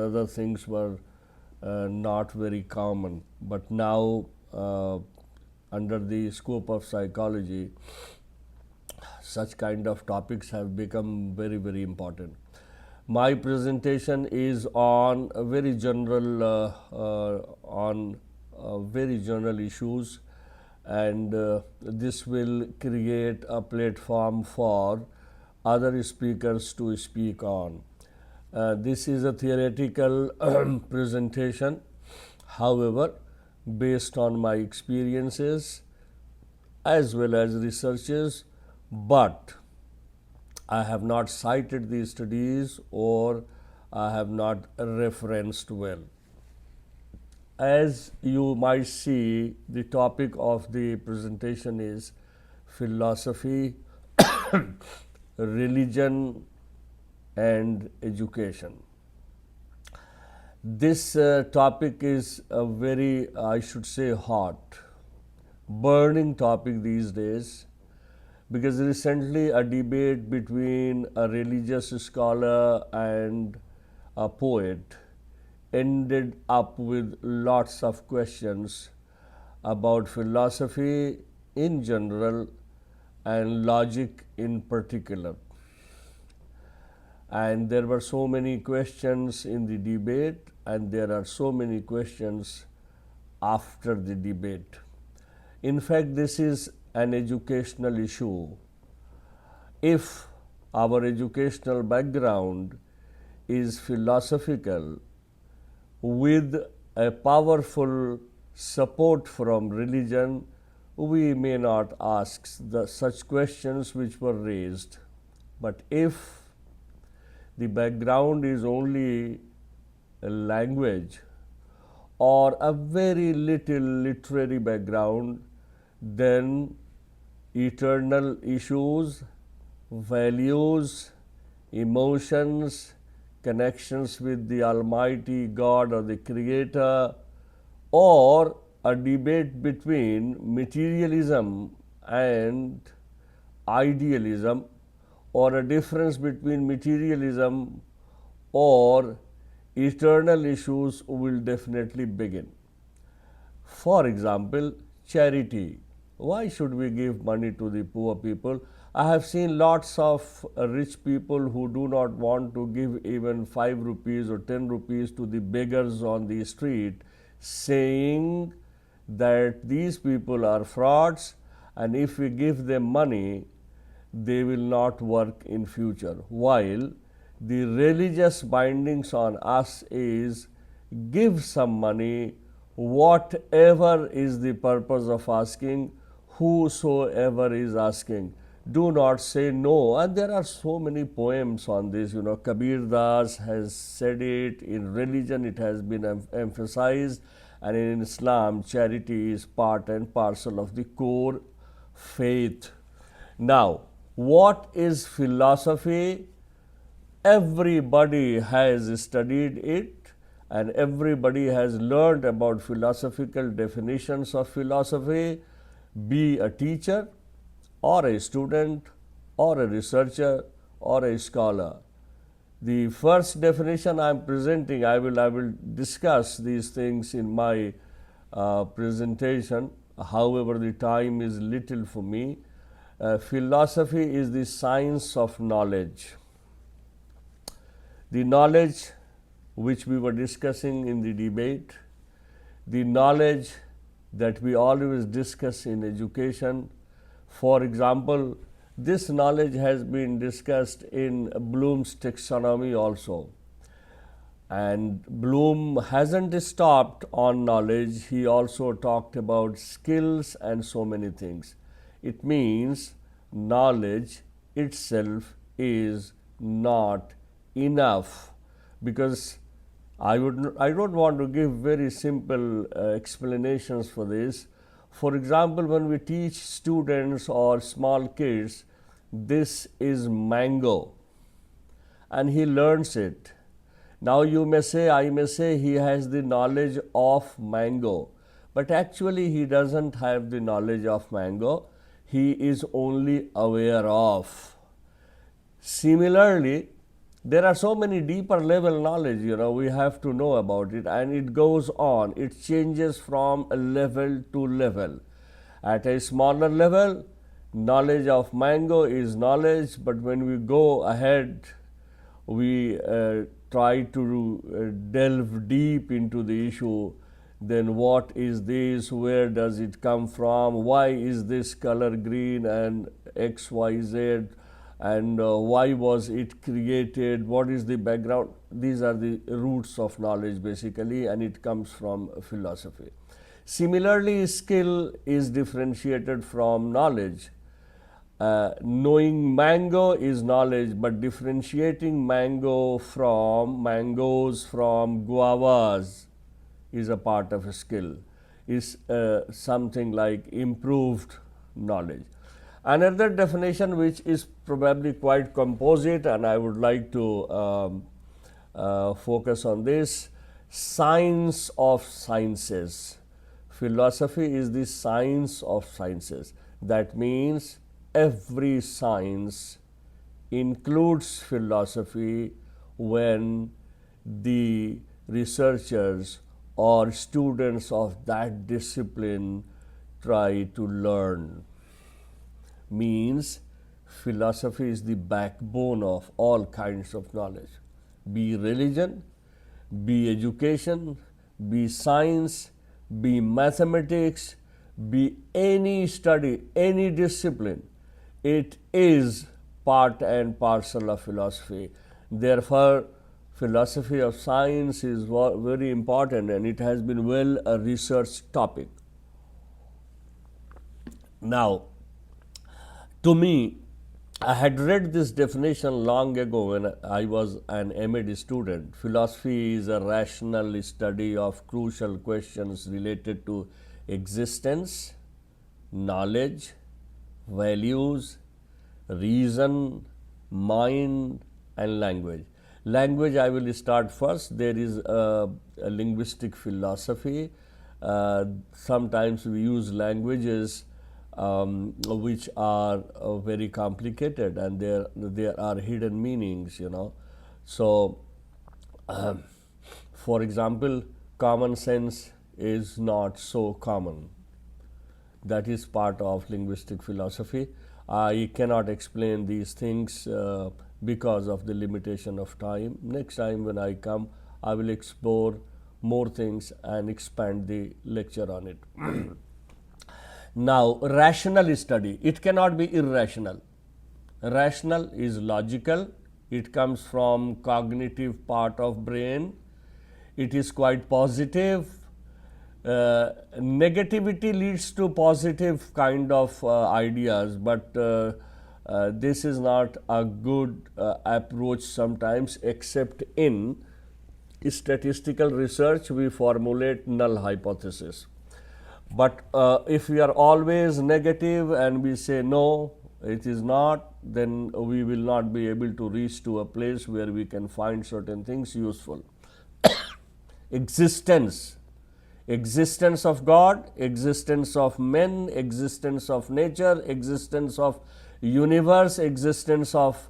other things were not very common. But now, under the scope of psychology, such kind of topics have become very, very important. My presentation is on a very general very general issues, and this will create a platform for other speakers to speak on. This is a theoretical presentation. However, based on my experiences as well as researches, but I have not cited these studies or I have not referenced well. As you might see, the topic of the presentation is philosophy, religion and education. This topic is a very, I should say, hot, burning topic these days, because recently a debate between a religious scholar and a poet ended up with lots of questions about philosophy in general and logic in particular. And there were so many questions in the debate, and there are so many questions after the debate. In fact, this is an educational issue. If our educational background is philosophical with a powerful support from religion, we may not ask such questions which were raised. But if the background is only a language or a very little literary background, then eternal issues, values, emotions, connections with the Almighty God or the Creator, or a debate between materialism and idealism, or a difference between materialism or eternal issues will definitely begin. For example, charity. Why should we give money to the poor people? I have seen lots of rich people who do not want to give even 5 rupees or 10 rupees to the beggars on the street, saying that these people are frauds, and if we give them money, they will not work in future. While the religious bindings on us is give some money, whatever is the purpose of asking, whosoever is asking. Do not say no. And there are so many poems on this. Kabir Das has said it. In religion, it has been emphasized, and in Islam, charity is part and parcel of the core faith. Now, what is philosophy? Everybody has studied it, and everybody has learned about philosophical definitions of philosophy. Be a teacher or a student or a researcher or a scholar. The first definition I am presenting, I will discuss these things in my presentation. However, the time is little for me. Philosophy is the science of knowledge. The knowledge which we were discussing in the debate, the knowledge that we always discuss in education. For example, this knowledge has been discussed in Bloom's taxonomy also. And Bloom hasn't stopped on knowledge. He also talked about skills and so many things. It means knowledge itself is not enough, because I don't want to give very simple explanations for this. For example, when we teach students or small kids, this is mango, and he learns it. Now you may say, I may say he has the knowledge of mango, but actually he doesn't have the knowledge of mango. He is only aware of. Similarly, There are so many deeper level knowledge, we have to know about it, and it goes on. It changes from a level to level. At a smaller level, knowledge of mango is knowledge, but when we go ahead, we try to delve deep into the issue. Then what is this, where does it come from, why is this color green, and XYZ, and why was it created, what is the background. These are the roots of knowledge basically, and it comes from philosophy. Similarly, skill is differentiated from knowledge. Knowing mango is knowledge, but differentiating mangoes from guavas is a part of a skill, is something like improved knowledge. Another definition, which is probably quite composite, and I would like to focus on this: science of sciences. Philosophy is the science of sciences. That means every science includes philosophy when the researchers or students of that discipline try to learn. Means philosophy is the backbone of all kinds of knowledge, be religion, be education, be science, be mathematics, be any study, any discipline. It is part and parcel of philosophy. Therefore, philosophy of science is very important, and it has been well a research topic. Now, to me, I had read this definition long ago when I was an MAD student. Philosophy is a rational study of crucial questions related to existence, knowledge, values, reason, mind, and language. Language, I will start first. There is a linguistic philosophy. Sometimes we use languages which are very complicated, and there are hidden meanings, So, for example, common sense is not so common. That is part of linguistic philosophy. I cannot explain these things because of the limitation of time. Next time when I come, I will explore more things and expand the lecture on it. Now, rational study, it cannot be irrational. Rational is logical, it comes from cognitive part of brain, it is quite positive. Negativity leads to positive kind of ideas, but this is not a good approach sometimes, except in statistical research we formulate null hypothesis. But if we are always negative and we say no, it is not, then we will not be able to reach to a place where we can find certain things useful. Existence of God, existence of men, existence of nature, existence of universe, existence of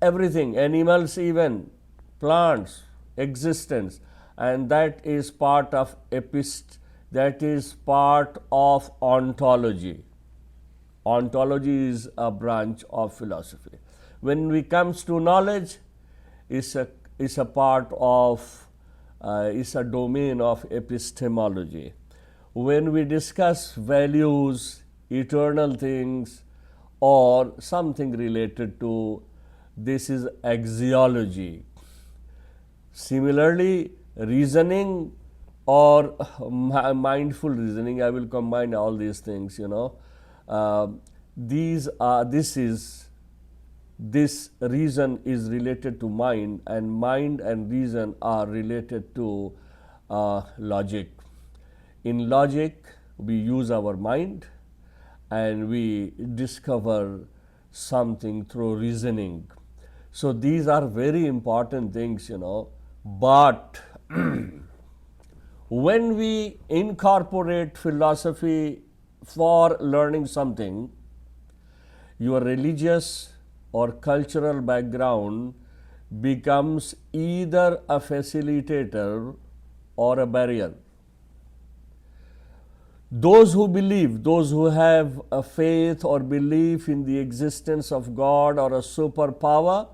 everything, animals, even plants, existence, and that is part of that is part of ontology. Ontology is a branch of philosophy. When we comes to knowledge, is a part of is a domain of epistemology. When we discuss values, eternal things, or something related to, this is axiology. Similarly, reasoning or mindful reasoning, I will combine all these things, this reason is related to mind, and mind and reason are related to logic. In logic, we use our mind and we discover something through reasoning. So these are very important things, but when we incorporate philosophy for learning something, your religious or cultural background becomes either a facilitator or a barrier. Those who believe, those who have a faith or belief in the existence of God or a superpower,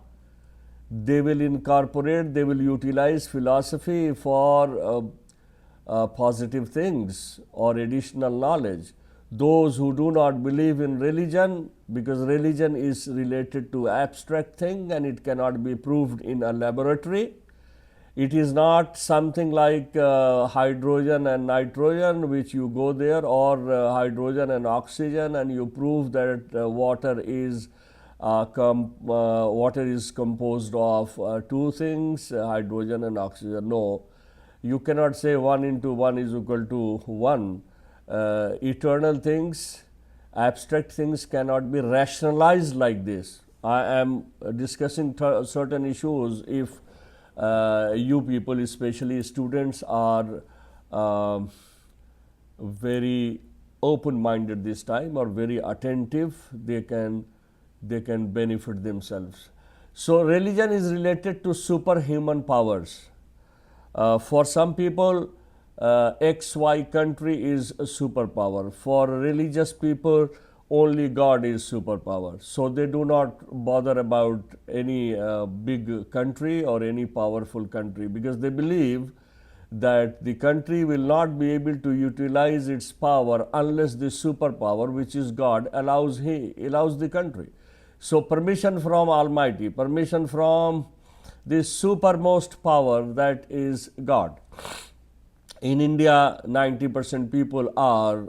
they will incorporate, they will utilize philosophy for positive things or additional knowledge. Those who do not believe in religion, because religion is related to abstract thing and it cannot be proved in a laboratory. It is not something like hydrogen and nitrogen, which you go there, or hydrogen and oxygen, and you prove that water is composed of two things, hydrogen and oxygen. No, you cannot say 1 into 1 is equal to 1. Eternal things, abstract things cannot be rationalized like this. I am discussing certain issues. If you people, especially students, are very open-minded this time or very attentive, they can benefit themselves. So religion is related to superhuman powers. For some people, XY country is a superpower. For religious people, only God is superpower. So they do not bother about any big country or any powerful country, because they believe that the country will not be able to utilize its power unless the superpower, which is God, allows the country. So permission from Almighty, permission from the supermost power, that is God. In India, 90% people are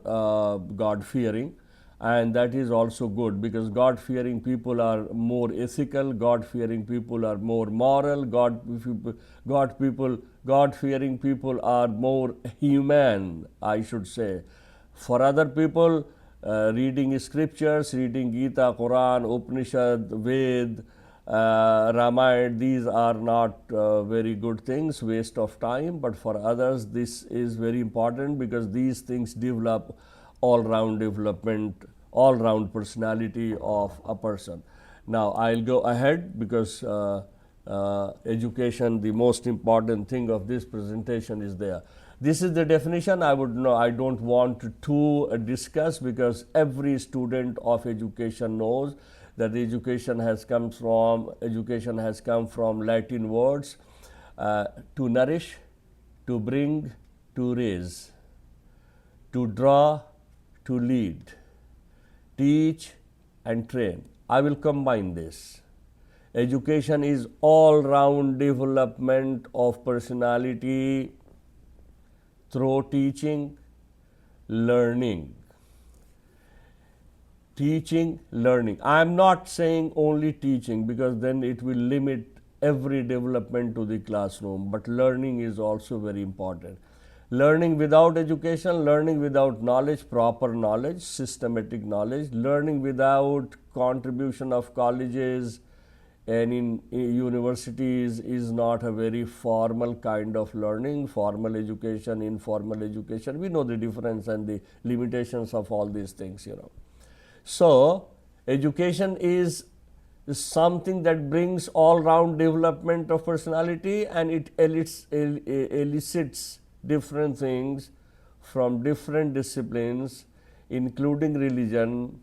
God-fearing, and that is also good, because God-fearing people are more ethical, God-fearing people are more moral, God-fearing people are more human, I should say. For other people, reading scriptures, reading Gita, Quran, Upanishad, Ved, Ramayana, these are not very good things, waste of time. But for others, this is very important, because these things develop all-round development, all-round personality of a person. Now, I'll go ahead, because education, the most important thing of this presentation, is there. This is the definition. I don't want to discuss, because every student of education knows that education has come from Latin words, to nourish, to bring, to raise, to draw, to lead, teach and train. I will combine this. Education is all-round development of personality through teaching, learning. Teaching, learning. I am not saying only teaching, because then it will limit every development to the classroom, but learning is also very important. Learning without education, learning without knowledge, proper knowledge, systematic knowledge, learning without contribution of colleges and in universities is not a very formal kind of learning. Formal education, informal education, we know the difference and the limitations of all these things, So, education is something that brings all-round development of personality, and it elicits different things from different disciplines, including religion,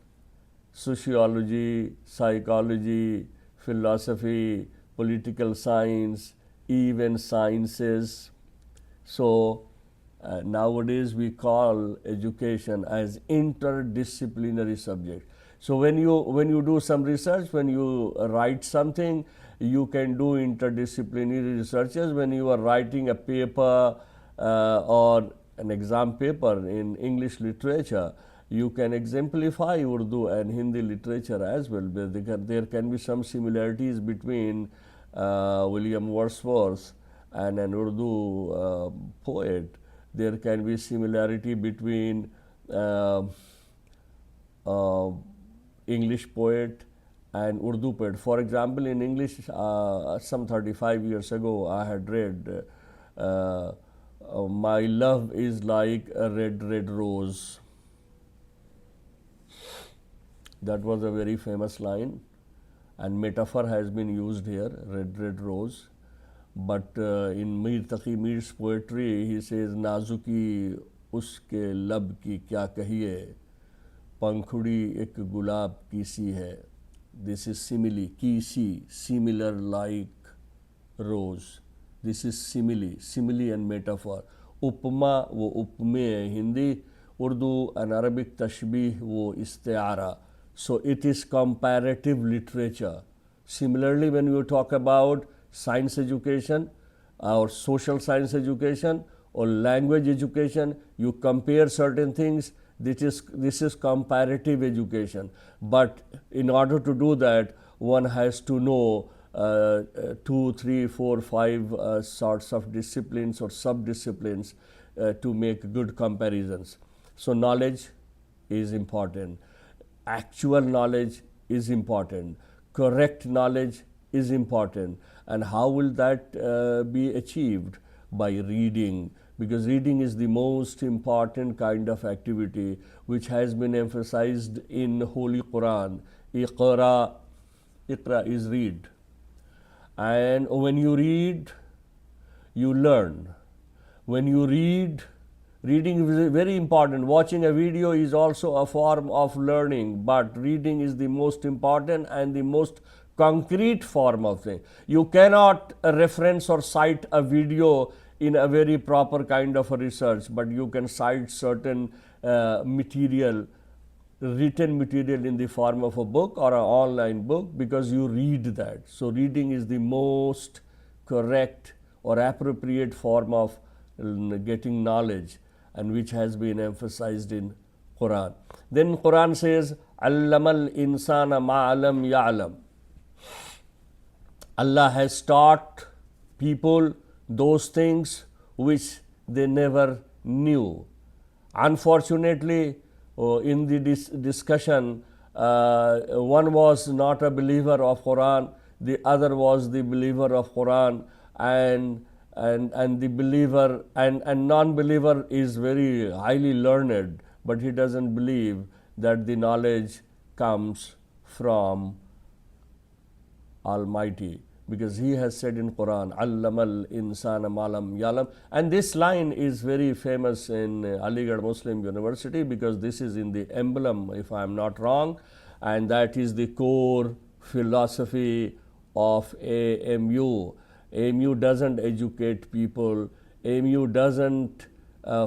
sociology, psychology, philosophy, political science, even sciences. So, nowadays we call education as interdisciplinary subject. So when you do some research, when you write something, you can do interdisciplinary researches. When you are writing a paper or an exam paper in English literature, you can exemplify Urdu and Hindi literature as well. There can be some similarities between William Wordsworth and an Urdu poet. There can be similarity between English poet and Urdu poet. For example, in English, some 35 years ago, I had read, my love is like a red, red rose. That was a very famous line. and metaphor has been used here, red, red rose. But in Mir Taqi Mir's poetry, he says, Nazuki uske lab ki kya kahiye, पंखुड़ी एक गुलाब की सी है. This is simile, की सी, similar like rose. This is simile, simile and metaphor. उपमा वो उपमेय है Hindi, Urdu and Arabic तशबीह वो इस्तेआरा. So it is comparative literature. Similarly, when you talk about science education or social science education or language education, you compare certain things. This is comparative education. But in order to do that, one has to know 2, 3, 4, 5 sorts of disciplines or sub-disciplines to make good comparisons. So knowledge is important. Actual knowledge is important. Correct knowledge is important. And how will that be achieved? By reading, because reading is the most important kind of activity which has been emphasized in Holy Quran. Iqra, Iqra is read. And when you read, you learn. When you read, reading is very important. Watching a video is also a form of learning, but reading is the most important and the most concrete form of thing. You cannot reference or cite a video in a very proper kind of a research, but you can cite certain material, written material in the form of a book or an online book, because you read that. So reading is the most correct or appropriate form of getting knowledge, and which has been emphasized in Quran. Then Quran says, Allamal insana ma'alam ya'lam. Allah has taught people those things which they never knew. Unfortunately, in the discussion, one was not a believer of Quran, the other was the believer of Quran, and the believer and non-believer is very highly learned, but he doesn't believe that the knowledge comes from Almighty, because he has said in Quran, Allamal insana malam yalam. And this line is very famous in Aligarh Muslim University, because this is in the emblem, if I am not wrong, and that is the core philosophy of AMU. AMU doesn't educate people. AMU doesn't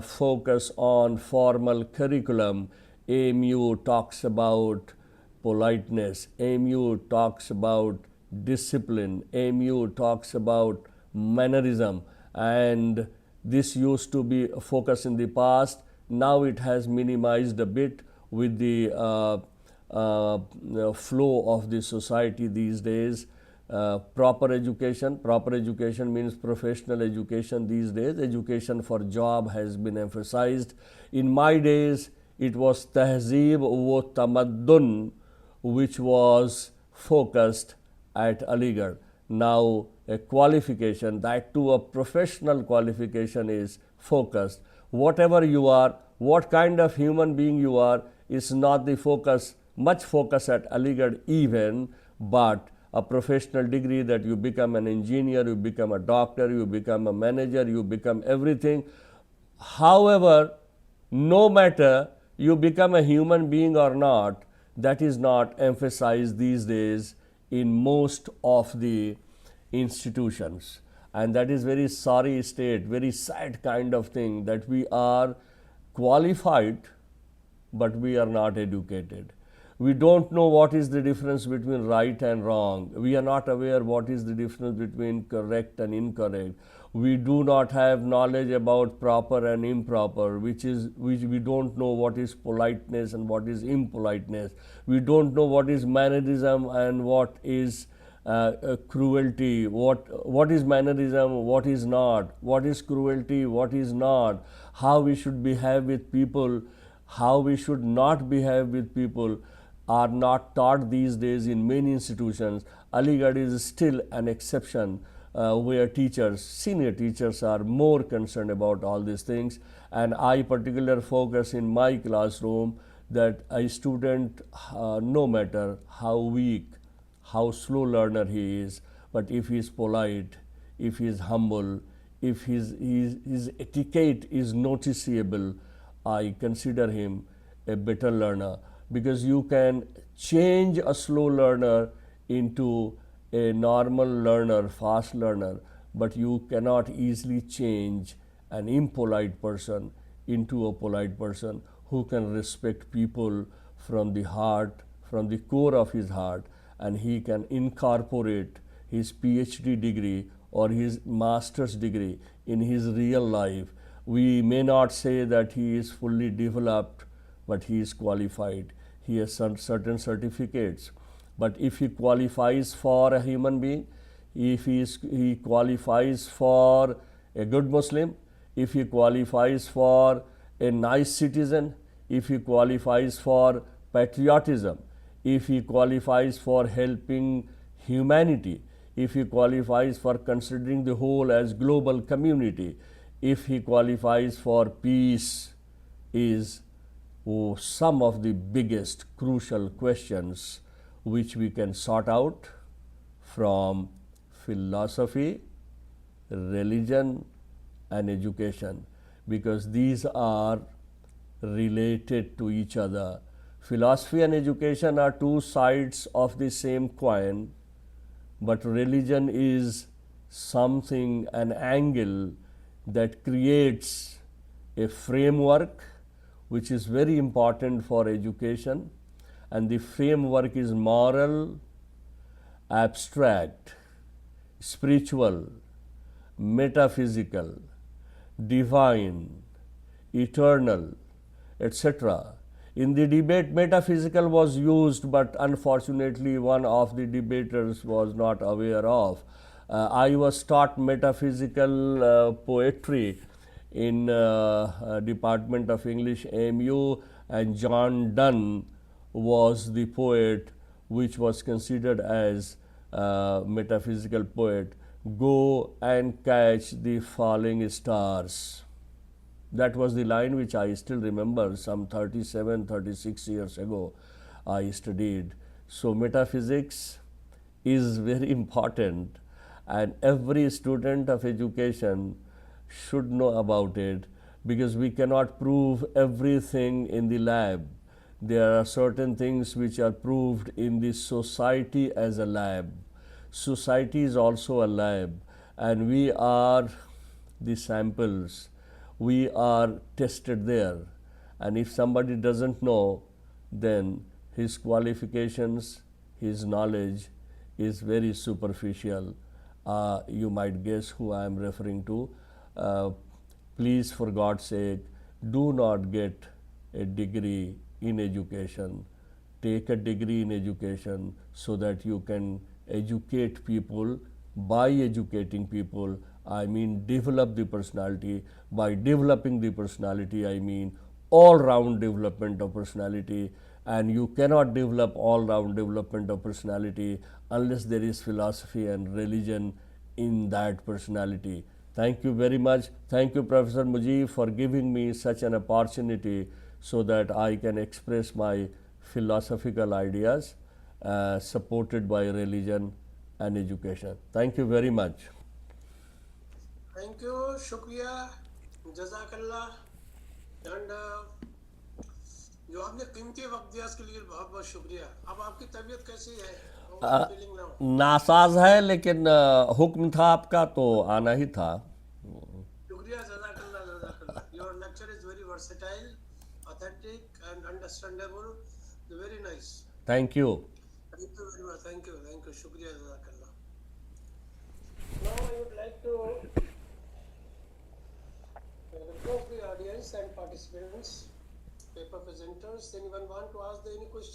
focus on formal curriculum. AMU talks about politeness. AMU talks about discipline. AMU talks about mannerism, and this used to be a focus in the past. Now it has minimized a bit with the flow of the society these days. Proper education means professional education these days. Education for job has been emphasized. In my days, it was tahzeeb wa tamaddun which was focused at Aligarh. Now a qualification, that too a professional qualification, is focused. Whatever you are, what kind of human being you are, is not the focus, much focus at Aligarh even, but a professional degree, that you become an engineer, you become a doctor, you become a manager, you become everything. However, no matter you become a human being or not, that is not emphasized these days in most of the institutions. And that is very sorry state, very sad kind of thing, that we are qualified but we are not educated. We don't know what is the difference between right and wrong. We are not aware what is the difference between correct and incorrect. We do not have knowledge about proper and improper, which we don't know what is politeness and what is impoliteness. We don't know what is mannerism and what is cruelty. What is mannerism, what is not, what is cruelty, what is not, how we should behave with people, how we should not behave with people, are not taught these days in many institutions. Aligarh is still an exception where teachers, senior teachers, are more concerned about all these things. And I particularly focus in my classroom that a student, no matter how weak, how slow learner he is, but if he is polite, if he is humble, if his etiquette is noticeable, I consider him a better learner, because you can change a slow learner into a normal learner, fast learner, but you cannot easily change an impolite person into a polite person who can respect people from the heart, from the core of his heart, and he can incorporate his PhD degree or his master's degree in his real life. We may not say that he is fully developed, but he is qualified. He has some certain certificates. But if he qualifies for a human being, if he qualifies for a good Muslim, if he qualifies for a nice citizen, if he qualifies for patriotism, if he qualifies for helping humanity, if he qualifies for considering the whole as global community, if he qualifies for peace, is some of the biggest crucial questions which we can sort out from philosophy, religion, and education, because these are related to each other. Philosophy and education are two sides of the same coin, but religion is something, an angle that creates a framework which is very important for education, and the framework is moral, abstract, spiritual, metaphysical, divine, eternal, etc. In the debate, metaphysical was used, but unfortunately one of the debaters was not aware of. I was taught metaphysical poetry in Department of English AMU, and John Donne was the poet which was considered as metaphysical poet. Go and catch the falling stars. That was the line which I still remember some 37, 36 years ago I studied. So metaphysics is very important, and every student of education should know about it, because we cannot prove everything in the lab. There are certain things which are proved in the society as a lab. Society is also a lab, and we are the samples. We are tested there, and if somebody doesn't know, then his qualifications, his knowledge is very superficial. You might guess who I am referring to. Please, for God's sake, do not get a degree in education. Take a degree in education so that you can educate people. By educating people, I mean develop the personality. By developing the personality, I mean all-round development of personality, and you cannot develop all-round development of personality unless there is philosophy and religion in that personality. Thank you very much. Thank you, Professor Mujib, for giving me such an opportunity so that I can express my philosophical ideas supported by religion and education. Thank you very much. Thank you, शुक्रिया, जजाकल्ला। And जो आपने कीमती वक्त दिया उसके लिए बहुत बहुत शुक्रिया। अब आपकी तबीयत कैसी है? Feeling now? नासाज है, लेकिन हुक्म था आपका तो आना ही था। शुक्रिया, जजाकल्ला, जजाकल्ला। Your lecture is very versatile, authentic and understandable, very nice. Thank you. Thank you very much. Thank you, शुक्रिया, जजाकल्ला। Now I would like to request the audience and participants, paper presenters, anyone want to ask any question?